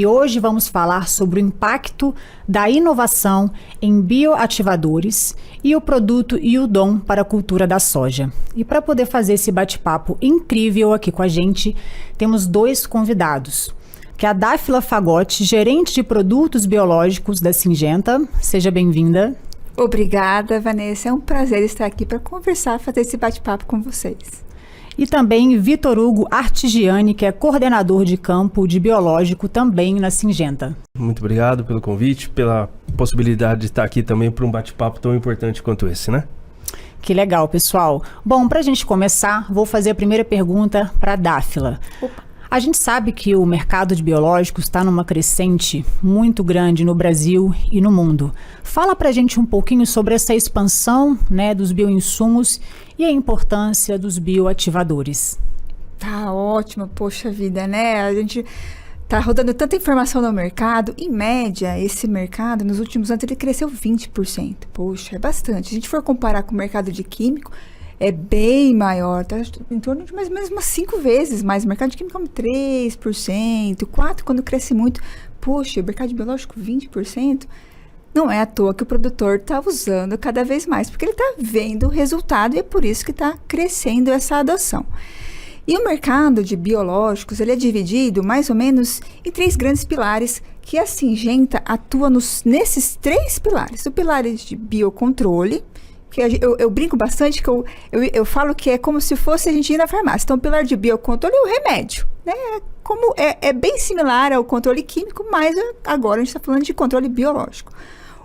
e hoje vamos falar sobre o impacto da inovação em bioativadores e o produto Yudon para a cultura da soja. E para poder fazer esse bate-papo incrível aqui com a gente, temos dois convidados, que é a Dáfila Fagotti, gerente de produtos biológicos da Syngenta. Seja bem-vinda. Obrigada, Vanessa. É um prazer estar aqui para conversar, fazer esse bate-papo com vocês. E também Vitor Hugo Artigiani, que é coordenador de campo de biológico também na Syngenta. Muito obrigado pelo convite, pela possibilidade de estar aqui também para um bate-papo tão importante quanto esse, né? Que legal, pessoal. Bom, para a gente começar, vou fazer a primeira pergunta para a Dáfila. A gente sabe que o mercado de biológicos está numa crescente muito grande no Brasil e no mundo. Fala para a gente um pouquinho sobre essa expansão, né, dos bioinsumos e a importância dos bioativadores. Tá ótimo, poxa vida, né? A gente tá rodando tanta informação no mercado. Em média, esse mercado, nos últimos anos, ele cresceu 20%. Poxa, é bastante. Se a gente for comparar com o mercado de químico, é bem maior, tá em torno de mais ou menos umas 5 vezes mais. O mercado de química é 3%, 4% quando cresce muito. Poxa, o mercado de biológico 20%. Não é à toa que o produtor está usando cada vez mais, porque ele está vendo o resultado e é por isso que está crescendo essa adoção. E o mercado de biológicos, ele é dividido mais ou menos em 3 grandes pilares, que a Syngenta atua nesses 3 pilares. O pilar de biocontrole, que eu brinco bastante, que eu falo que é como se fosse a gente ir na farmácia. Então, o pilar de biocontrole é o remédio, né? É bem similar ao controle químico, mas agora a gente está falando de controle biológico.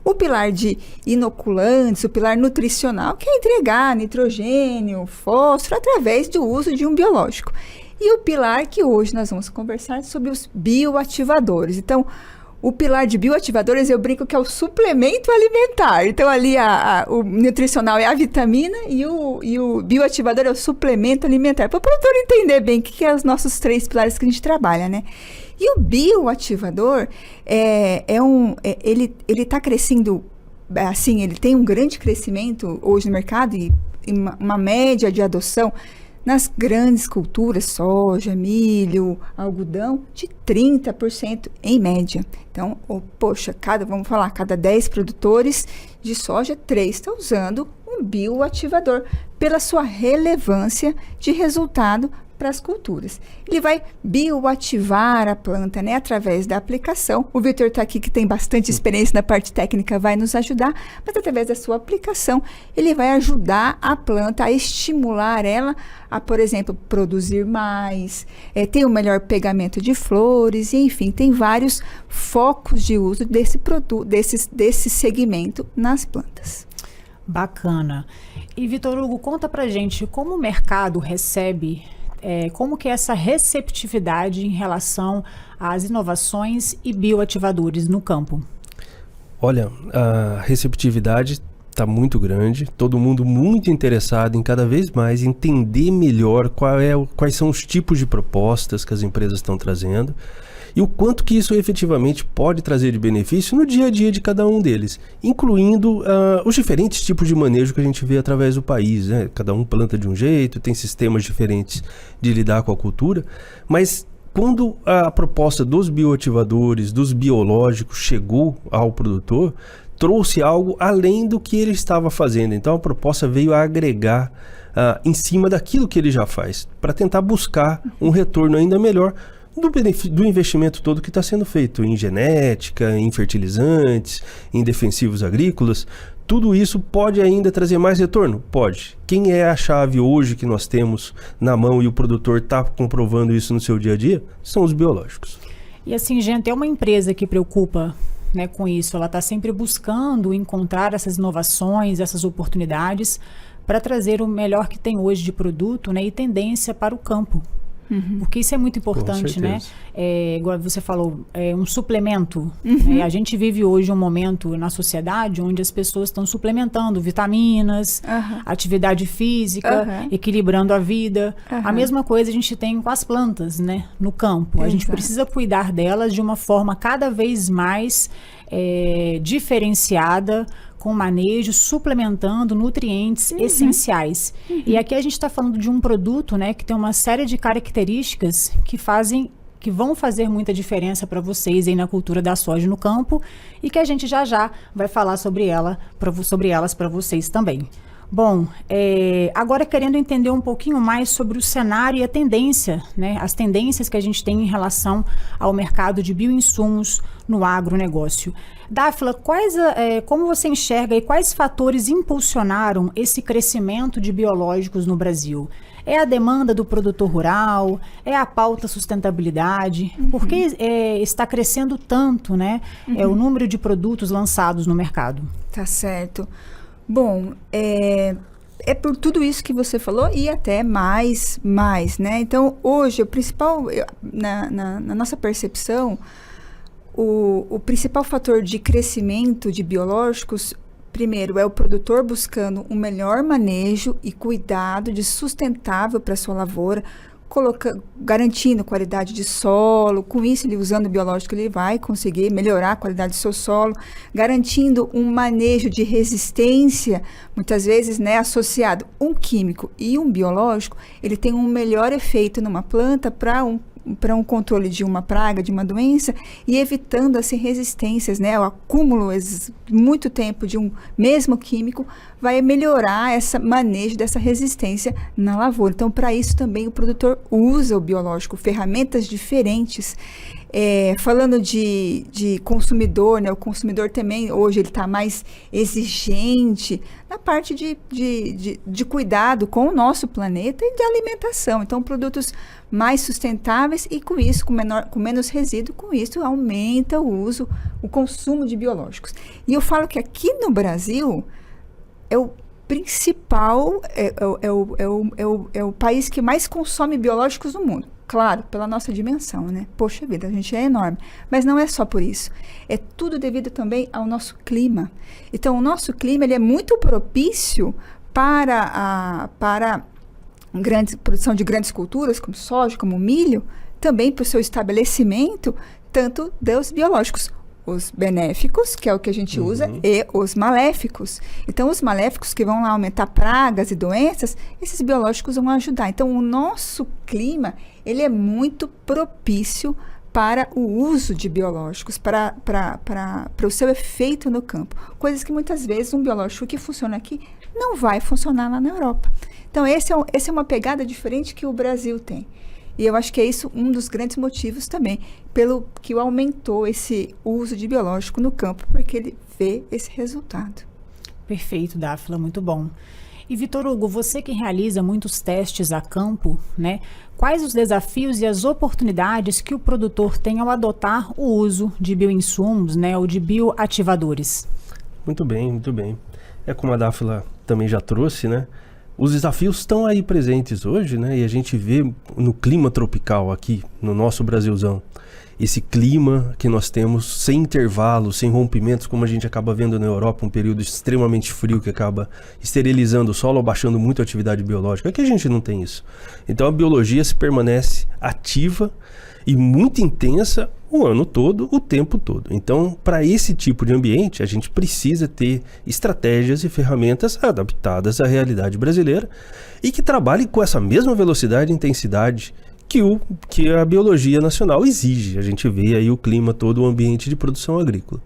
O pilar de inoculantes, o pilar nutricional, que é entregar nitrogênio, fósforo, através do uso de um biológico. E o pilar que hoje nós vamos conversar sobre os bioativadores. Então, o pilar de bioativadores, eu brinco que é o suplemento alimentar. Então, ali o nutricional é a vitamina e o bioativador é o suplemento alimentar. Para o produtor entender bem o que é os nossos 3 pilares que a gente trabalha, né? E o bioativador, ele está crescendo, assim, ele tem um grande crescimento hoje no mercado e uma média de adoção nas grandes culturas, soja, milho, algodão, de 30% em média. Então, vamos falar, cada 10 produtores de soja, 3 estão usando um bioativador pela sua relevância de resultado para as culturas. Ele vai bioativar a planta, né, através da aplicação. O Vitor está aqui, que tem bastante experiência na parte técnica, vai nos ajudar, mas através da sua aplicação, ele vai ajudar a planta a estimular ela a, por exemplo, produzir mais, ter um melhor pegamento de flores, e, enfim, tem vários focos de uso desse produto, desse segmento nas plantas. Bacana. E, Vitor Hugo, conta pra gente como o mercado recebe, como que é essa receptividade em relação às inovações e bioativadores no campo? Olha, a receptividade está muito grande, todo mundo muito interessado em cada vez mais entender melhor quais são os tipos de propostas que as empresas estão trazendo e o quanto que isso efetivamente pode trazer de benefício no dia a dia de cada um deles, incluindo os diferentes tipos de manejo que a gente vê através do país, né? Cada um planta de um jeito, tem sistemas diferentes de lidar com a cultura, mas quando a proposta dos bioativadores, dos biológicos chegou ao produtor, trouxe algo além do que ele estava fazendo. Então a proposta veio a agregar em cima daquilo que ele já faz, para tentar buscar um retorno ainda melhor do investimento todo que está sendo feito em genética, em fertilizantes, em defensivos agrícolas. Tudo isso pode ainda trazer mais retorno? Pode. Quem é a chave hoje que nós temos na mão e o produtor está comprovando isso no seu dia a dia? São os biológicos. E a Syngenta é uma empresa que preocupa, né, com isso. Ela está sempre buscando encontrar essas inovações, essas oportunidades para trazer o melhor que tem hoje de produto, né, e tendência para o campo. Porque isso é muito importante, né? Igual você falou, é um suplemento. Né? A gente vive hoje um momento na sociedade onde as pessoas estão suplementando vitaminas, atividade física, equilibrando a vida. A mesma coisa a gente tem com as plantas, né? No campo. A gente precisa cuidar delas de uma forma cada vez mais diferenciada, com manejo, suplementando nutrientes essenciais. E aqui a gente está falando de um produto, né, que tem uma série de características que fazem que vão fazer muita diferença para vocês aí na cultura da soja no campo e que a gente já vai falar sobre elas para vocês também. Bom, agora querendo entender um pouquinho mais sobre o cenário e a tendência, né, as tendências que a gente tem em relação ao mercado de bioinsumos no agronegócio. Dáfila, como você enxerga e quais fatores impulsionaram esse crescimento de biológicos no Brasil? É a demanda do produtor rural? É a pauta sustentabilidade? Por que está crescendo tanto, né, o número de produtos lançados no mercado? Tá certo. Bom, é por tudo isso que você falou e até mais, né? Então, hoje, o principal, na nossa percepção, o principal fator de crescimento de biológicos, primeiro, é o produtor buscando um melhor manejo e cuidado de sustentável para a sua lavoura, garantindo qualidade de solo. Com isso, ele usando o biológico, ele vai conseguir melhorar a qualidade do seu solo, garantindo um manejo de resistência, muitas vezes, né, associado um químico e um biológico, ele tem um melhor efeito numa planta para um controle de uma praga, de uma doença, e evitando assim resistências, né? O acúmulo muito tempo de um mesmo químico vai melhorar esse manejo dessa resistência na lavoura. Então, para isso também o produtor usa o biológico, ferramentas diferentes. Falando de consumidor, né? O consumidor também, hoje, ele está mais exigente na parte de cuidado com o nosso planeta e de alimentação. Então, produtos mais sustentáveis e com isso, com menos resíduo, com isso aumenta o consumo de biológicos. E eu falo que aqui no Brasil é o principal, é o país que mais consome biológicos no mundo. Claro, pela nossa dimensão, né? Poxa vida, a gente é enorme. Mas não é só por isso. É tudo devido também ao nosso clima. Então, o nosso clima ele é muito propício para produção de grandes culturas, como soja, como milho, também para o seu estabelecimento, tanto dos biológicos. Os benéficos, que é o que a gente usa, e os maléficos. Então, os maléficos que vão lá aumentar pragas e doenças, esses biológicos vão ajudar. Então, o nosso clima, ele é muito propício para o uso de biológicos, para o seu efeito no campo. Coisas que muitas vezes um biológico que funciona aqui não vai funcionar lá na Europa. Então, essa é uma pegada diferente que o Brasil tem. E eu acho que é isso um dos grandes motivos também, pelo que aumentou esse uso de biológico no campo, porque ele vê esse resultado. Perfeito, Dáfila, muito bom. E Vitor Hugo, você que realiza muitos testes a campo, né? Quais os desafios e as oportunidades que o produtor tem ao adotar o uso de bioinsumos, né, ou de bioativadores? Muito bem, muito bem. Como a Dáfila também já trouxe, né? Os desafios estão aí presentes hoje, né? E a gente vê no clima tropical aqui, no nosso Brasilzão, esse clima que nós temos sem intervalos, sem rompimentos, como a gente acaba vendo na Europa, um período extremamente frio que acaba esterilizando o solo, abaixando muito a atividade biológica. Aqui a gente não tem isso. Então a biologia se permanece ativa e muito intensa o ano todo, o tempo todo. Então, para esse tipo de ambiente, a gente precisa ter estratégias e ferramentas adaptadas à realidade brasileira e que trabalhem com essa mesma velocidade e intensidade que a biologia nacional exige. A gente vê aí o clima todo, o ambiente de produção agrícola.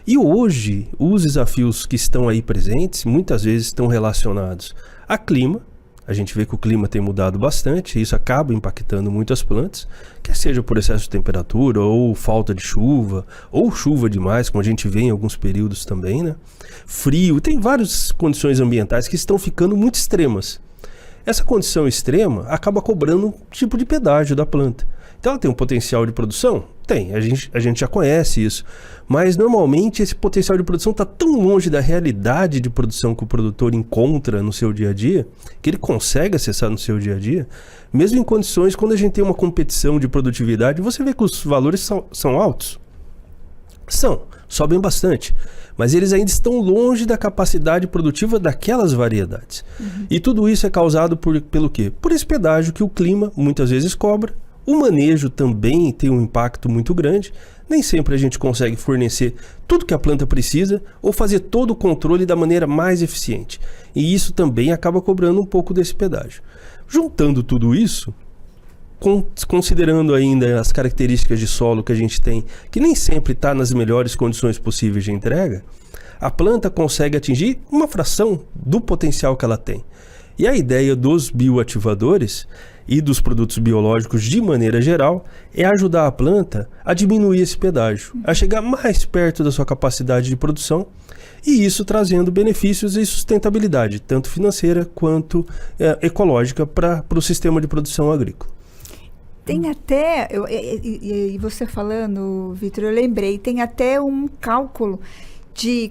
E hoje, os desafios que estão aí presentes, muitas vezes estão relacionados a clima. A gente vê que o clima tem mudado bastante, e isso acaba impactando muito as plantas, quer seja por excesso de temperatura, ou falta de chuva, ou chuva demais, como a gente vê em alguns períodos também, né? Frio, tem várias condições ambientais que estão ficando muito extremas. Essa condição extrema acaba cobrando um tipo de pedágio da planta. Então ela tem um potencial de produção? Tem, a gente já conhece isso. Mas normalmente esse potencial de produção está tão longe da realidade de produção que o produtor encontra no seu dia a dia, que ele consegue acessar no seu dia a dia, mesmo em condições quando a gente tem uma competição de produtividade, você vê que os valores são altos. Sobem bastante, mas eles ainda estão longe da capacidade produtiva daquelas variedades. E tudo isso é causado pelo quê? Por esse pedágio que o clima muitas vezes cobra. O manejo também tem um impacto muito grande. Nem sempre a gente consegue fornecer tudo que a planta precisa ou fazer todo o controle da maneira mais eficiente. E isso também acaba cobrando um pouco desse pedágio. Juntando tudo isso, considerando ainda as características de solo que a gente tem, que nem sempre está nas melhores condições possíveis de entrega, a planta consegue atingir uma fração do potencial que ela tem. E a ideia dos bioativadores e dos produtos biológicos de maneira geral é ajudar a planta a diminuir esse pedágio, a chegar mais perto da sua capacidade de produção, e isso trazendo benefícios e sustentabilidade, tanto financeira quanto ecológica para o sistema de produção agrícola. Tem até, e você falando, Vitor, eu lembrei, tem até um cálculo de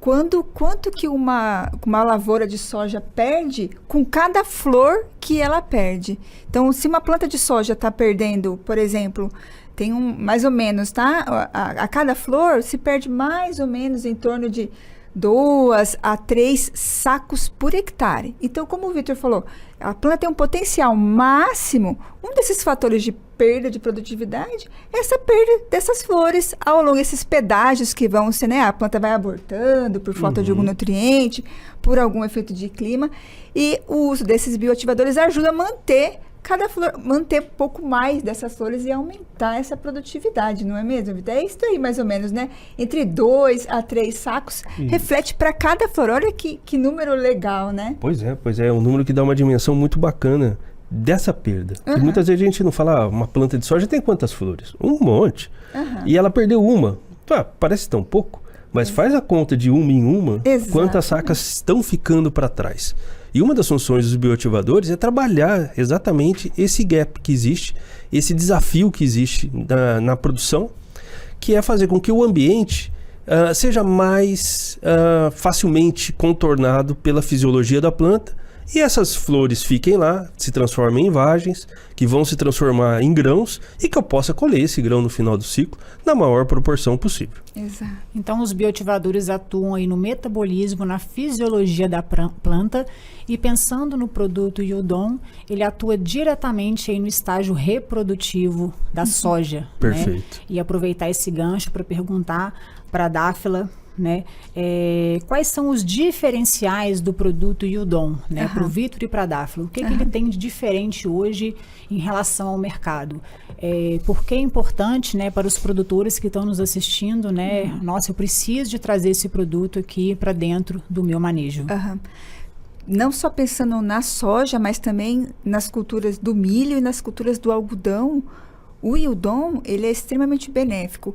quanto que uma lavoura de soja perde com cada flor que ela perde. Então, se uma planta de soja está perdendo, por exemplo, tem mais ou menos, tá? A cada flor se perde mais ou menos em torno de 2 a 3 sacos por hectare. Então, como o Vitor falou, a planta tem um potencial máximo. Um desses fatores de perda de produtividade é essa perda dessas flores ao longo desses pedágios que vão ser, né? A planta vai abortando por falta de algum nutriente, por algum efeito de clima. E o uso desses bioativadores ajuda a manter cada flor, manter um pouco mais dessas flores e aumentar essa produtividade, não é mesmo, Vitor? É isso aí, mais ou menos, né? Entre 2 a 3 sacos, reflete para cada flor. Olha que número legal, né? Pois é um número que dá uma dimensão muito bacana dessa perda. E muitas vezes a gente não fala, uma planta de soja tem quantas flores? Um monte. E ela perdeu uma. Parece tão pouco, mas faz a conta de uma em uma, quantas sacas estão ficando para trás. E uma das funções dos bioativadores é trabalhar exatamente esse gap que existe, esse desafio que existe na produção, que é fazer com que o ambiente seja mais facilmente contornado pela fisiologia da planta, e essas flores fiquem lá, se transformem em vagens, que vão se transformar em grãos, e que eu possa colher esse grão no final do ciclo na maior proporção possível. Exato. Então, os bioativadores atuam aí no metabolismo, na fisiologia da planta, e pensando no produto Yieldon, ele atua diretamente aí no estágio reprodutivo da soja. Perfeito. Né? E aproveitar esse gancho para perguntar para a Dáfila, né? Quais são os diferenciais do produto Yieldon, né? Para o Vitor e para a Dáfila? O que ele tem de diferente hoje em relação ao mercado? Por que é importante, né, para os produtores que estão nos assistindo, né? Nossa, eu preciso de trazer esse produto aqui para dentro do meu manejo. Não só pensando na soja, mas também nas culturas do milho e nas culturas do algodão, o Yieldon, ele é extremamente benéfico.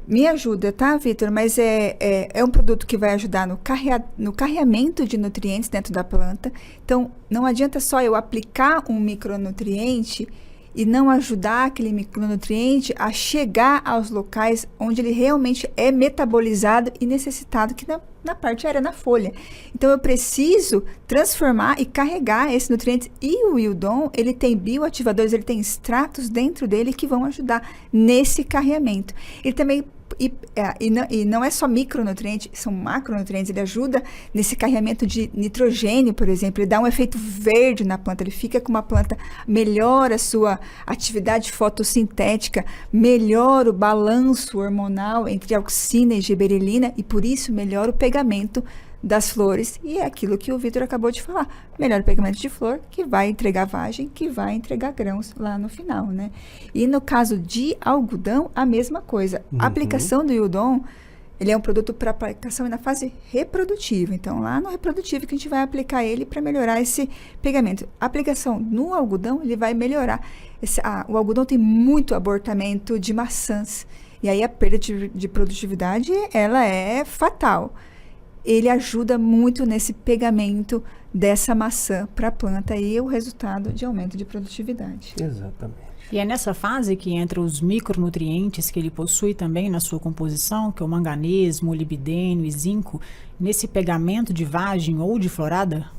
Me ajuda, tá, Vitor? Mas é um produto que vai ajudar no carreamento de nutrientes dentro da planta. Então, não adianta só eu aplicar um micronutriente e não ajudar aquele micronutriente a chegar aos locais onde ele realmente é metabolizado e necessitado, que na parte aérea, na folha. Então, eu preciso transformar e carregar esses nutrientes. E o Yieldon, ele tem bioativadores, ele tem extratos dentro dele que vão ajudar nesse carreamento. Ele também... E não é só micronutrientes, são macronutrientes. Ele ajuda nesse carregamento de nitrogênio, por exemplo. Ele dá um efeito verde na planta. Ele fica com uma planta, melhora a sua atividade fotossintética, melhora o balanço hormonal entre auxina e giberelina, e por isso melhora o pegamento das flores. E é aquilo que o Vitor acabou de falar. Melhor o pegamento de flor, que vai entregar vagem, que vai entregar grãos lá no final, né? E no caso de algodão, a mesma coisa. A aplicação do Yieldon, ele é um produto para aplicação na fase reprodutiva. Então, lá no reprodutivo que a gente vai aplicar ele para melhorar esse pegamento. A aplicação no algodão, ele vai melhorar. O algodão tem muito abortamento de maçãs. E aí a perda de produtividade, ela é fatal. Ele ajuda muito nesse pegamento dessa maçã para a planta e o resultado de aumento de produtividade. Exatamente. E é nessa fase que entra os micronutrientes que ele possui também na sua composição, que é o manganês, molibdênio e zinco, nesse pegamento de vagem ou de florada?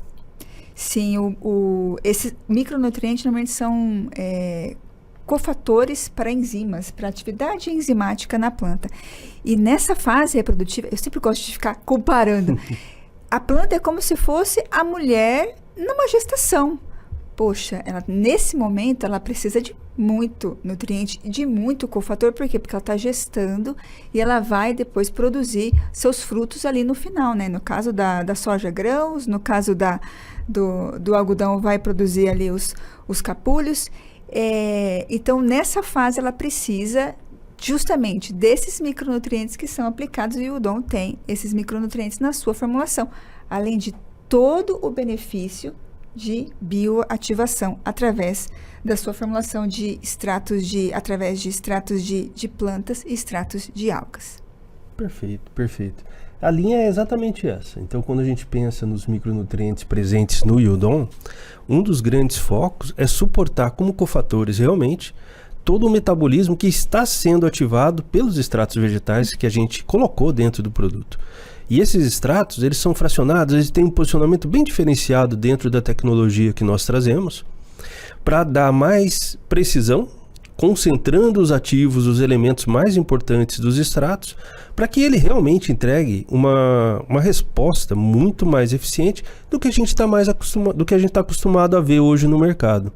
Sim, esses micronutrientes normalmente são cofatores para enzimas, para atividade enzimática na planta. E nessa fase reprodutiva, eu sempre gosto de ficar comparando. A planta é como se fosse a mulher numa gestação. Poxa, nesse momento ela precisa de muito nutriente, de muito cofator. Por quê? Porque ela está gestando e ela vai depois produzir seus frutos ali no final, né? No caso da soja, grãos, no caso do algodão vai produzir ali os capulhos. Então, nessa fase, ela precisa justamente desses micronutrientes que são aplicados, e o Yudon tem esses micronutrientes na sua formulação, além de todo o benefício de bioativação através da sua formulação através de extratos de plantas e extratos de algas. Perfeito, perfeito. A linha é exatamente essa. Então, quando a gente pensa nos micronutrientes presentes no Yudon, um dos grandes focos é suportar como cofatores realmente todo o metabolismo que está sendo ativado pelos extratos vegetais que a gente colocou dentro do produto. E esses extratos, eles são fracionados, eles têm um posicionamento bem diferenciado dentro da tecnologia que nós trazemos, para dar mais precisão, concentrando os ativos, os elementos mais importantes dos extratos, para que ele realmente entregue uma resposta muito mais eficiente do que a gente está acostumado a ver hoje no mercado.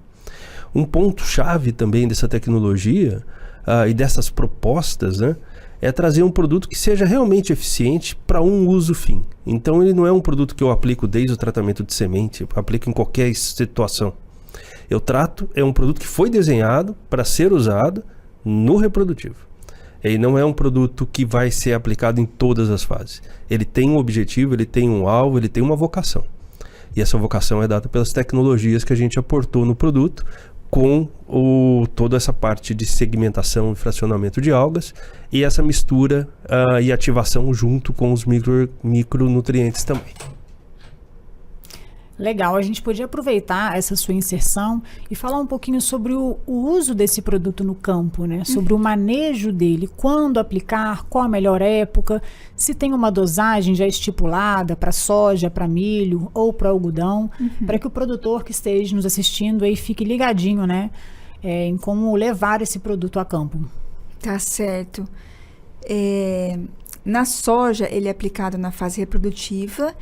Um ponto-chave também dessa tecnologia e dessas propostas, né, é trazer um produto que seja realmente eficiente para um uso fim. Então ele não é um produto que eu aplico desde o tratamento de semente, eu aplico em qualquer situação. É um produto que foi desenhado para ser usado no reprodutivo. Ele não é um produto que vai ser aplicado em todas as fases. Ele tem um objetivo, ele tem um alvo, ele tem uma vocação. E essa vocação é dada pelas tecnologias que a gente aportou no produto, com toda essa parte de segmentação e fracionamento de algas e essa mistura e ativação junto com os micronutrientes também. Legal, a gente podia aproveitar essa sua inserção e falar um pouquinho sobre o uso desse produto no campo, né? Sobre o manejo dele, quando aplicar, qual a melhor época, se tem uma dosagem já estipulada para soja, para milho ou para algodão, para que o produtor que esteja nos assistindo aí fique ligadinho, né? Em como levar esse produto a campo. Tá certo. Na soja, ele é aplicado na fase reprodutiva,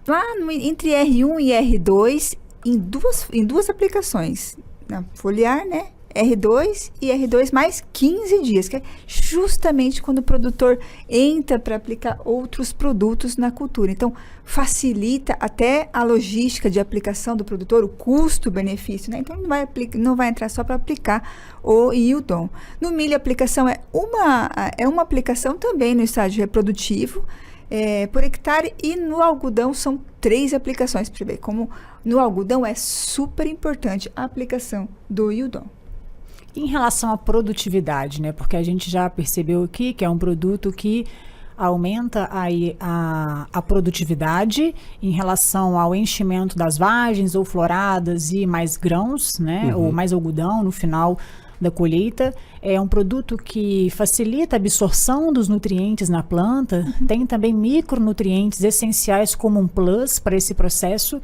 lá entre R1 e R2, em duas aplicações, na foliar, né? R2 e R2 mais 15 dias, que é justamente quando o produtor entra para aplicar outros produtos na cultura. Então, facilita até a logística de aplicação do produtor, o custo-benefício, né? Então, não vai entrar só para aplicar o Yudon. No milho, a aplicação é uma aplicação também no estágio reprodutivo, por hectare, e no algodão são 3 aplicações, para ver como no algodão é super importante a aplicação do Yudon. Em relação à produtividade, né? Porque a gente já percebeu aqui que é um produto que aumenta aí a produtividade em relação ao enchimento das vagens ou floradas e mais grãos, né? Ou mais algodão no final da colheita. É um produto que facilita a absorção dos nutrientes na planta, tem também micronutrientes essenciais como um plus para esse processo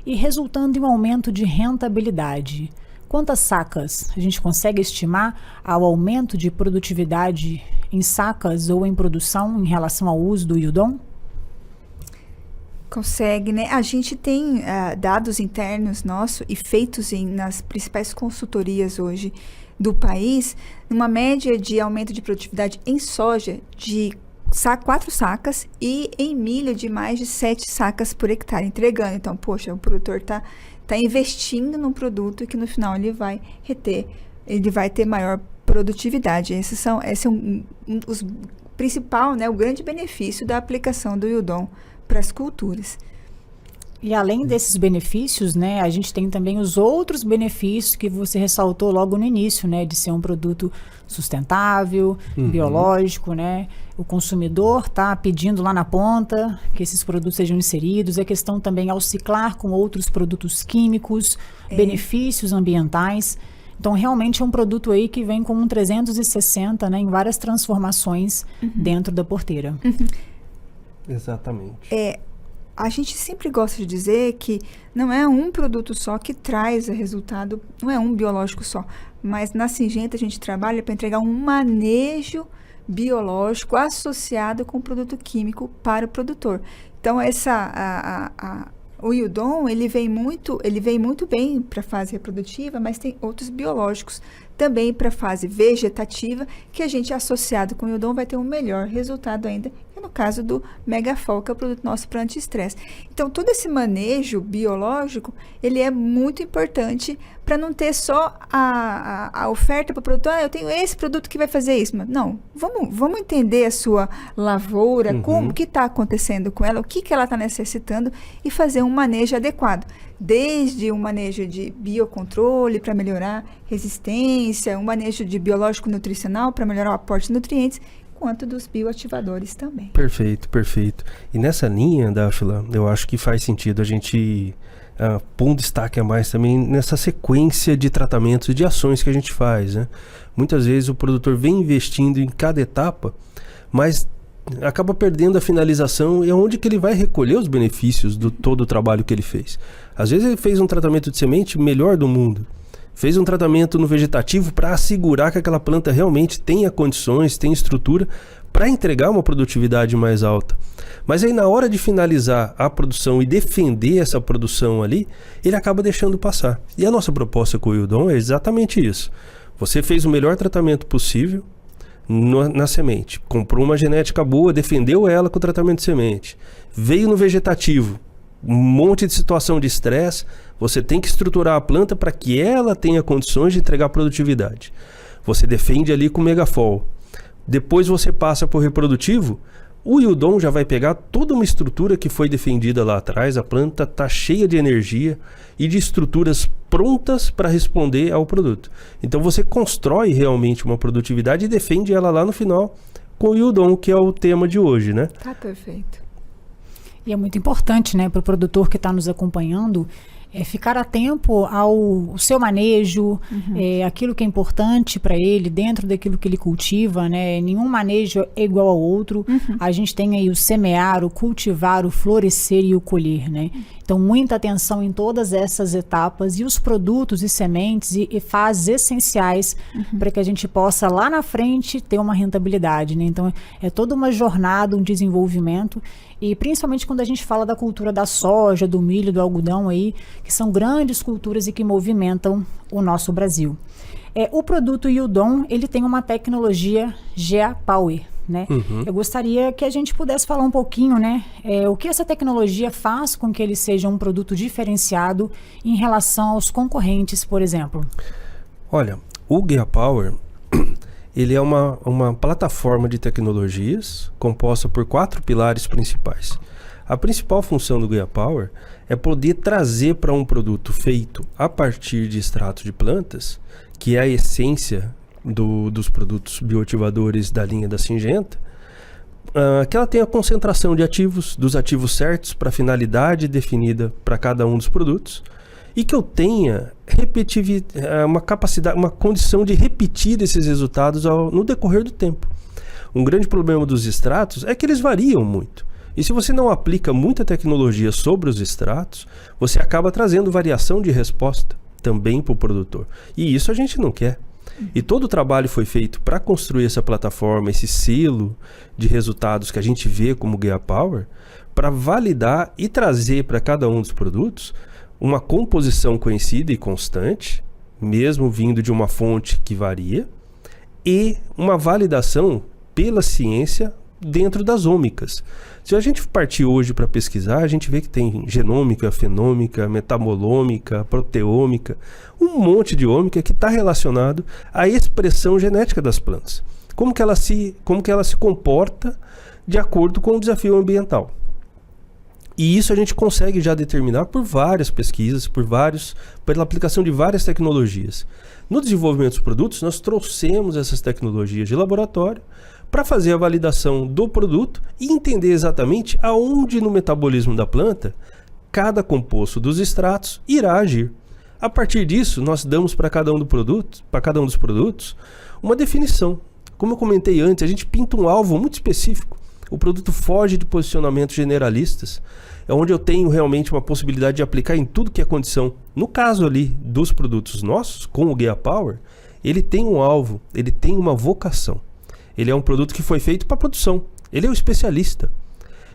e resultando em um aumento de rentabilidade. Quantas sacas a gente consegue estimar ao aumento de produtividade em sacas ou em produção em relação ao uso do Yudon? Consegue, né? A gente tem dados internos nossos e feitos nas principais consultorias hoje do país, uma média de aumento de produtividade em soja de 4 sacas e em milho de mais de 7 sacas por hectare, entregando. Então, poxa, o produtor está investindo num produto que no final ele vai ter maior produtividade. Esse é os principal, né, o grande benefício da aplicação do Yudon para as culturas. E além desses benefícios, né, a gente tem também os outros benefícios que você ressaltou logo no início, né, de ser um produto sustentável, biológico, né? O consumidor está pedindo lá na ponta que esses produtos sejam inseridos. É questão também ao ciclar com outros produtos químicos, benefícios ambientais. Então, realmente é um produto aí que vem com um 360, né, em várias transformações dentro da porteira. Exatamente. A gente sempre gosta de dizer que não é um produto só que traz o resultado, não é um biológico só, mas na Syngenta a gente trabalha para entregar um manejo biológico associado com o produto químico para o produtor. Então, o Yudon, ele vem muito bem para a fase reprodutiva, mas tem outros biológicos também para a fase vegetativa, que a gente, associado com o Yudon, vai ter um melhor resultado ainda. no caso do Megafol, que é o produto nosso para anti-estresse. Então, todo esse manejo biológico, ele é muito importante para não ter só a oferta para o produtor. Eu tenho esse produto que vai fazer isso. Mas não, vamos entender a sua lavoura, como que está acontecendo com ela, o que ela está necessitando e fazer um manejo adequado. Desde um manejo de biocontrole para melhorar resistência, um manejo de biológico nutricional para melhorar o aporte de nutrientes, quanto dos bioativadores também. Perfeito, perfeito. E nessa linha, Dáfila, eu acho que faz sentido a gente pôr um destaque a mais também nessa sequência de tratamentos e de ações que a gente faz, né? Muitas vezes o produtor vem investindo em cada etapa, mas acaba perdendo a finalização e é onde que ele vai recolher os benefícios do todo o trabalho que ele fez. Às vezes ele fez um tratamento de semente melhor do mundo, fez um tratamento no vegetativo para assegurar que aquela planta realmente tenha condições, tenha estrutura para entregar uma produtividade mais alta. Mas aí na hora de finalizar a produção e defender essa produção ali, ele acaba deixando passar. E a nossa proposta com o Wildon é exatamente isso. Você fez o melhor tratamento possível na semente, comprou uma genética boa, defendeu ela com o tratamento de semente, veio no vegetativo, um monte de situação de estresse, você tem que estruturar a planta para que ela tenha condições de entregar produtividade. Você defende ali com o Megafol. Depois você passa para o reprodutivo, o Wildon já vai pegar toda uma estrutura que foi defendida lá atrás, a planta está cheia de energia e de estruturas prontas para responder ao produto. Então você constrói realmente uma produtividade e defende ela lá no final com o Wildon, que é o tema de hoje, né? Tá perfeito. E é muito importante, né, para o produtor que está nos acompanhando, ficar atento ao seu manejo, aquilo que é importante para ele, dentro daquilo que ele cultiva, né? Nenhum manejo é igual ao outro. A gente tem aí o semear, o cultivar, o florescer e o colher, né? Então, muita atenção em todas essas etapas e os produtos e sementes e fases essenciais para que a gente possa lá na frente ter uma rentabilidade, né? Então, é toda uma jornada, um desenvolvimento e principalmente quando a gente fala da cultura da soja, do milho, do algodão aí, que são grandes culturas e que movimentam o nosso Brasil. O produto Wildon, ele tem uma tecnologia GA Power, né? Eu gostaria que a gente pudesse falar um pouquinho, né? O que essa tecnologia faz com que ele seja um produto diferenciado em relação aos concorrentes, por exemplo? Olha, o GA Power, ele é uma plataforma de tecnologias composta por 4 pilares principais. A principal função do GA Power é poder trazer para um produto feito a partir de extrato de plantas, que é a essência dos produtos bioativadores da linha da Syngenta, que ela tenha a concentração de ativos, dos ativos certos para a finalidade definida para cada um dos produtos, e que eu tenha uma capacidade, uma condição de repetir esses resultados no decorrer do tempo. Um grande problema dos extratos é que eles variam muito. E se você não aplica muita tecnologia sobre os extratos, você acaba trazendo variação de resposta também para o produtor. E isso a gente não quer. E todo o trabalho foi feito para construir essa plataforma, esse selo de resultados que a gente vê como GA Power, para validar e trazer para cada um dos produtos uma composição conhecida e constante, mesmo vindo de uma fonte que varia, e uma validação pela ciência dentro das ômicas. Se a gente partir hoje para pesquisar, a gente vê que tem genômica, fenômica, metabolômica, proteômica, um monte de ômica que está relacionado à expressão genética das plantas. Como que ela se comporta de acordo com o desafio ambiental. E isso a gente consegue já determinar por várias pesquisas, pela aplicação de várias tecnologias. No desenvolvimento dos produtos, nós trouxemos essas tecnologias de laboratório para fazer a validação do produto e entender exatamente aonde no metabolismo da planta cada composto dos extratos irá agir. A partir disso, nós damos para cada um dos produtos uma definição. Como eu comentei antes, a gente pinta um alvo muito específico. O produto foge de posicionamentos generalistas, é onde eu tenho realmente uma possibilidade de aplicar em tudo que é condição. No caso ali dos produtos nossos, com o GA Power, ele tem um alvo, ele tem uma vocação. Ele é um produto que foi feito para produção. Ele é o especialista.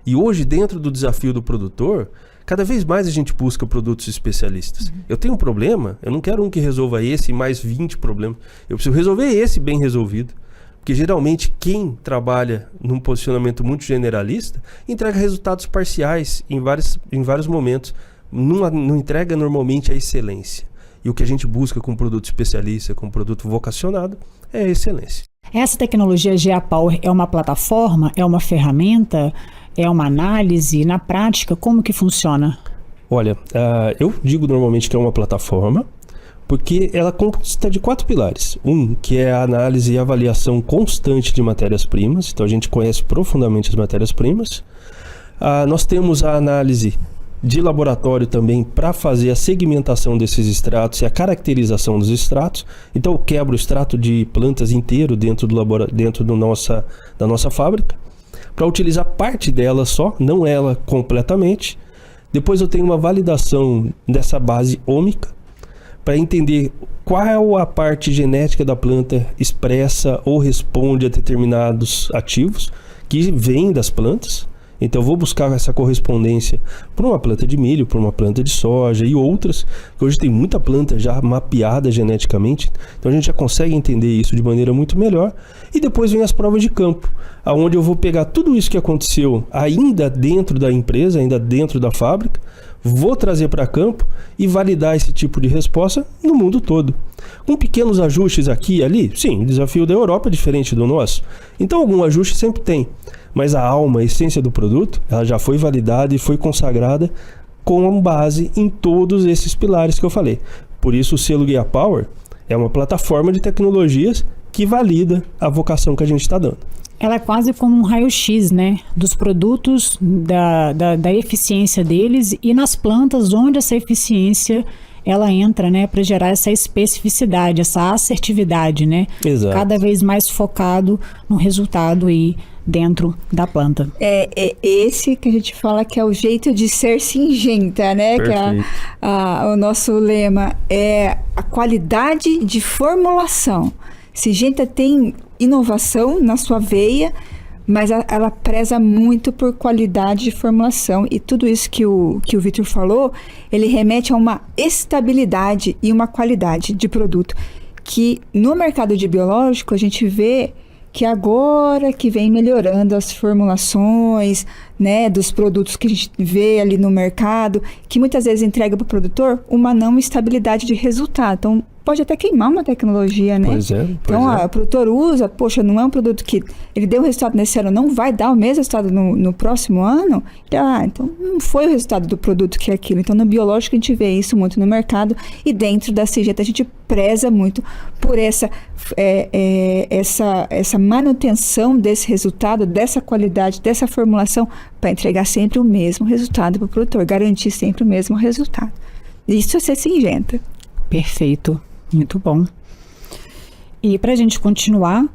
E hoje, dentro do desafio do produtor, cada vez mais a gente busca produtos especialistas. Eu tenho um problema, eu não quero um que resolva esse e mais 20 problemas. Eu preciso resolver esse bem resolvido. Porque geralmente quem trabalha num posicionamento muito generalista entrega resultados parciais em vários momentos. Não entrega normalmente a excelência. E o que a gente busca com um produto especialista, com um produto vocacionado, é a excelência. Essa tecnologia GA Power é uma plataforma, é uma ferramenta, é uma análise? Na prática, como que funciona? Olha, eu digo normalmente que é uma plataforma, porque ela consta de 4 pilares. Que é a análise e avaliação constante de matérias-primas. Então a gente conhece profundamente as matérias-primas. Nós temos a análise de laboratório também para fazer a segmentação desses extratos e a caracterização dos extratos. Então eu quebro o extrato de plantas inteiro dentro da nossa fábrica, para utilizar parte dela só, não ela completamente. Depois eu tenho uma validação dessa base ômica, para entender qual a parte genética da planta expressa ou responde a determinados ativos que vêm das plantas. Então eu vou buscar essa correspondência para uma planta de milho, para uma planta de soja e outras, que hoje tem muita planta já mapeada geneticamente, então a gente já consegue entender isso de maneira muito melhor. E depois vem as provas de campo, aonde eu vou pegar tudo isso que aconteceu ainda dentro da empresa, ainda dentro da fábrica, vou trazer para campo e validar esse tipo de resposta no mundo todo. Com pequenos ajustes aqui e ali, sim, o desafio da Europa é diferente do nosso. Então algum ajuste sempre tem. Mas a alma, a essência do produto, ela já foi validada e foi consagrada com base em todos esses pilares que eu falei. Por isso o selo GA Power é uma plataforma de tecnologias que valida a vocação que a gente está dando. Ela é quase como um raio-x, né? Dos produtos, da eficiência deles e nas plantas onde essa eficiência ela entra, né? Para gerar essa especificidade, essa assertividade, né? Exato. Cada vez mais focado no resultado aí dentro da planta. É esse que a gente fala que é o jeito de ser singenta, né? Perfeito. Que o nosso lema é a qualidade de formulação. Singenta tem inovação na sua veia, mas ela preza muito por qualidade de formulação. E tudo isso que o Vitor falou, ele remete a uma estabilidade e uma qualidade de produto que no mercado de biológico a gente vê que agora que vem melhorando as formulações, né, dos produtos que a gente vê ali no mercado, que muitas vezes entrega para o produtor uma não estabilidade de resultado. Então, pode até queimar uma tecnologia, né? Pois é. Então, o produtor usa, poxa, não é um produto que ele deu o resultado nesse ano, não vai dar o mesmo resultado no próximo ano. Então não foi o resultado do produto que é aquilo. Então, no biológico, a gente vê isso muito no mercado e dentro da Singenta a gente preza muito por essa manutenção desse resultado, dessa qualidade, dessa formulação, para entregar sempre o mesmo resultado para o produtor, garantir sempre o mesmo resultado. Isso é ser Singenta. Perfeito. Muito bom. E para a gente continuar,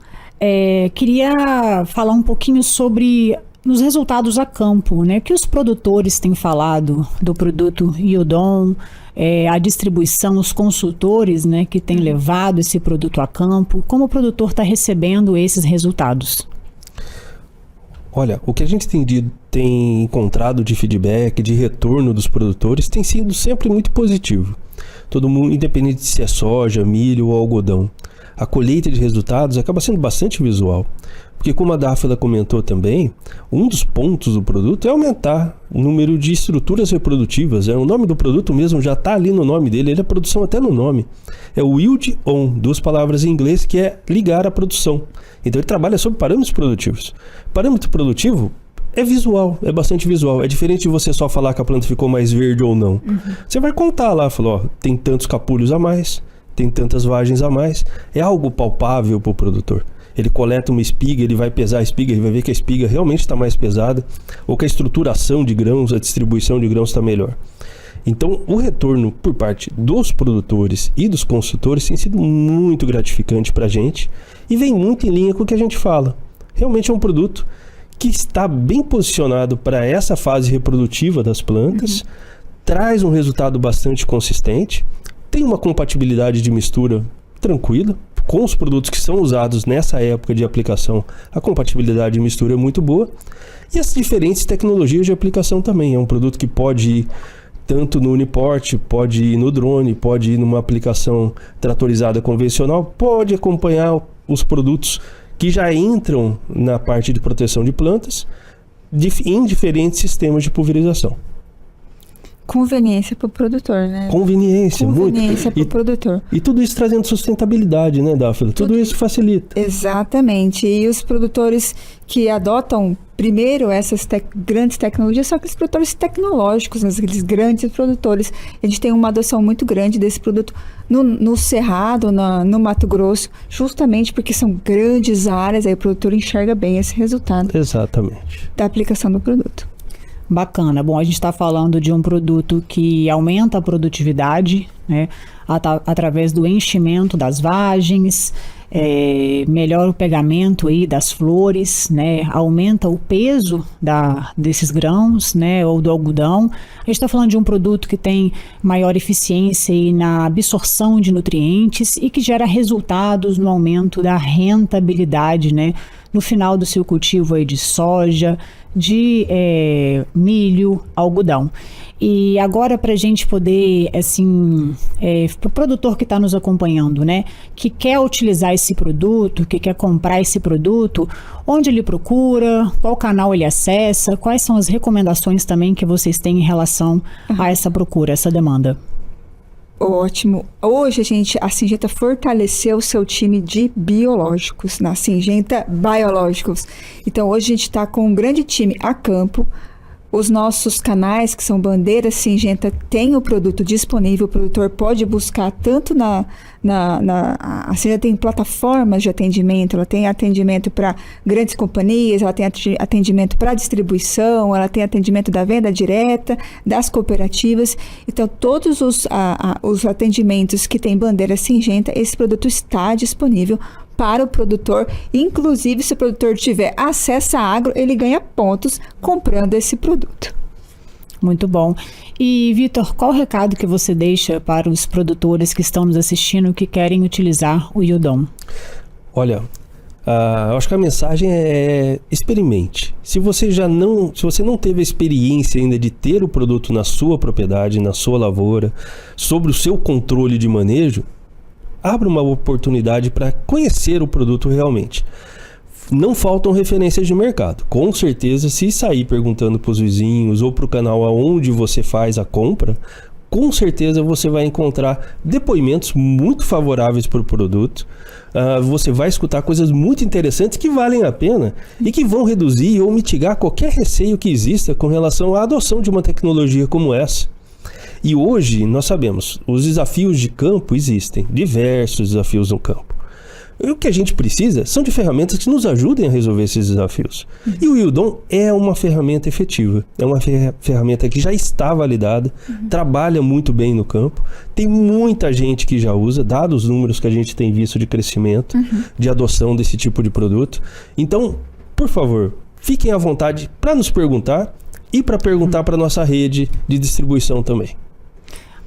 queria falar um pouquinho sobre os resultados a campo, né? Que os produtores têm falado do produto Iodon, a distribuição, os consultores, né, que têm levado esse produto a campo. Como o produtor está recebendo esses resultados? Olha, o que a gente tem encontrado de feedback, de retorno dos produtores, tem sido sempre muito positivo. Todo mundo, independente se é soja, milho ou algodão, a colheita de resultados acaba sendo bastante visual. Porque como a Dáfila comentou também, um dos pontos do produto é aumentar o número de estruturas reprodutivas. O nome do produto mesmo já está ali no nome dele, ele é produção até no nome. É o Yield On, 2 palavras em inglês, que é ligar a produção. Então ele trabalha sobre parâmetros produtivos. Parâmetro produtivo é visual, é bastante visual. É diferente de você só falar que a planta ficou mais verde ou não. Você vai contar lá, falou, tem tantos capulhos a mais, tem tantas vagens a mais. É algo palpável para o produtor. Ele coleta uma espiga, ele vai pesar a espiga, ele vai ver que a espiga realmente está mais pesada, ou que a estruturação de grãos, a distribuição de grãos está melhor. Então, o retorno por parte dos produtores e dos consultores tem sido muito gratificante para a gente e vem muito em linha com o que a gente fala. Realmente é um produto que está bem posicionado para essa fase reprodutiva das plantas, traz um resultado bastante consistente, tem uma compatibilidade de mistura tranquila, com os produtos que são usados nessa época de aplicação, a compatibilidade de mistura é muito boa, e as diferentes tecnologias de aplicação também. É um produto que pode ir tanto no uniporte, pode ir no drone, pode ir numa aplicação tratorizada convencional, pode acompanhar os produtos que já entram na parte de proteção de plantas em diferentes sistemas de pulverização. Conveniência para o produtor, né? Conveniência muito. Para o produtor. E tudo isso trazendo sustentabilidade, né, Dáfila? Tudo isso facilita. Exatamente. E os produtores que adotam primeiro essas grandes tecnologias são aqueles produtores tecnológicos, aqueles grandes produtores. A gente tem uma adoção muito grande desse produto no Cerrado, no Mato Grosso, justamente porque são grandes áreas, aí o produtor enxerga bem esse resultado. Exatamente. Da aplicação do produto. Bacana. Bom, a gente está falando de um produto que aumenta a produtividade, né, através do enchimento das vagens, melhora o pegamento aí das flores, né, aumenta o peso desses grãos, né, ou do algodão. A gente está falando de um produto que tem maior eficiência aí na absorção de nutrientes e que gera resultados no aumento da rentabilidade, né, no final do seu cultivo aí de soja, de milho, algodão. E agora, para a gente poder, assim, para o produtor que está nos acompanhando, né, que quer utilizar esse produto, que quer comprar esse produto, onde ele procura, qual canal ele acessa, quais são as recomendações também que vocês têm em relação a essa procura, essa demanda? Ótimo. Hoje a Syngenta fortaleceu o seu time de biológicos, na Syngenta Biológicos. Então hoje a gente está com um grande time a campo. Os nossos canais, que são bandeiras Syngenta, tem o produto disponível. O produtor pode buscar tanto a Syngenta tem plataformas de atendimento, ela tem atendimento para grandes companhias, ela tem atendimento para distribuição, ela tem atendimento da venda direta, das cooperativas. Então, todos os atendimentos que tem bandeira Syngenta, esse produto está disponível para o produtor. Inclusive, se o produtor tiver acesso a agro, ele ganha pontos comprando esse produto. Muito bom. E, Vitor, qual o recado que você deixa para os produtores que estão nos assistindo que querem utilizar o Yieldon? Olha, acho que a mensagem é experimente. Se você não teve a experiência ainda de ter o produto na sua propriedade, na sua lavoura, sobre o seu controle de manejo, abra uma oportunidade para conhecer o produto realmente. Não faltam referências de mercado. Com certeza, se sair perguntando para os vizinhos ou para o canal aonde você faz a compra, com certeza você vai encontrar depoimentos muito favoráveis para o produto. Você vai escutar coisas muito interessantes que valem a pena e que vão reduzir ou mitigar qualquer receio que exista com relação à adoção de uma tecnologia como essa. E hoje nós sabemos, os desafios de campo existem, diversos desafios no campo. E o que a gente precisa são de ferramentas que nos ajudem a resolver esses desafios. E o Yieldon é uma ferramenta efetiva, é uma ferramenta que já está validada, trabalha muito bem no campo, tem muita gente que já usa, dados os números que a gente tem visto de crescimento, de adoção desse tipo de produto. Então, por favor, fiquem à vontade para nos perguntar e para perguntar para a nossa rede de distribuição também.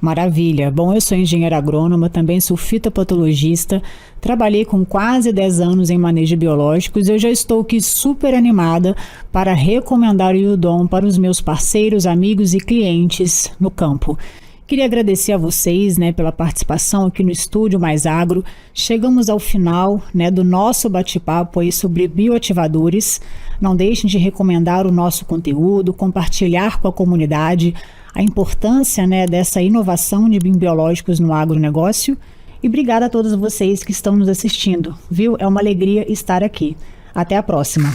Maravilha. Bom, eu sou engenheira agrônoma, também sou fitopatologista, trabalhei com quase 10 anos em manejo biológicos e eu já estou aqui super animada para recomendar o Yieldon para os meus parceiros, amigos e clientes no campo. Queria agradecer a vocês, né, pela participação aqui no Estúdio Mais Agro. Chegamos ao final, né, do nosso bate-papo aí sobre bioativadores. Não deixem de recomendar o nosso conteúdo, compartilhar com a comunidade a importância, né, dessa inovação de biológicos no agronegócio. E obrigada a todos vocês que estão nos assistindo, viu? É uma alegria estar aqui. Até a próxima.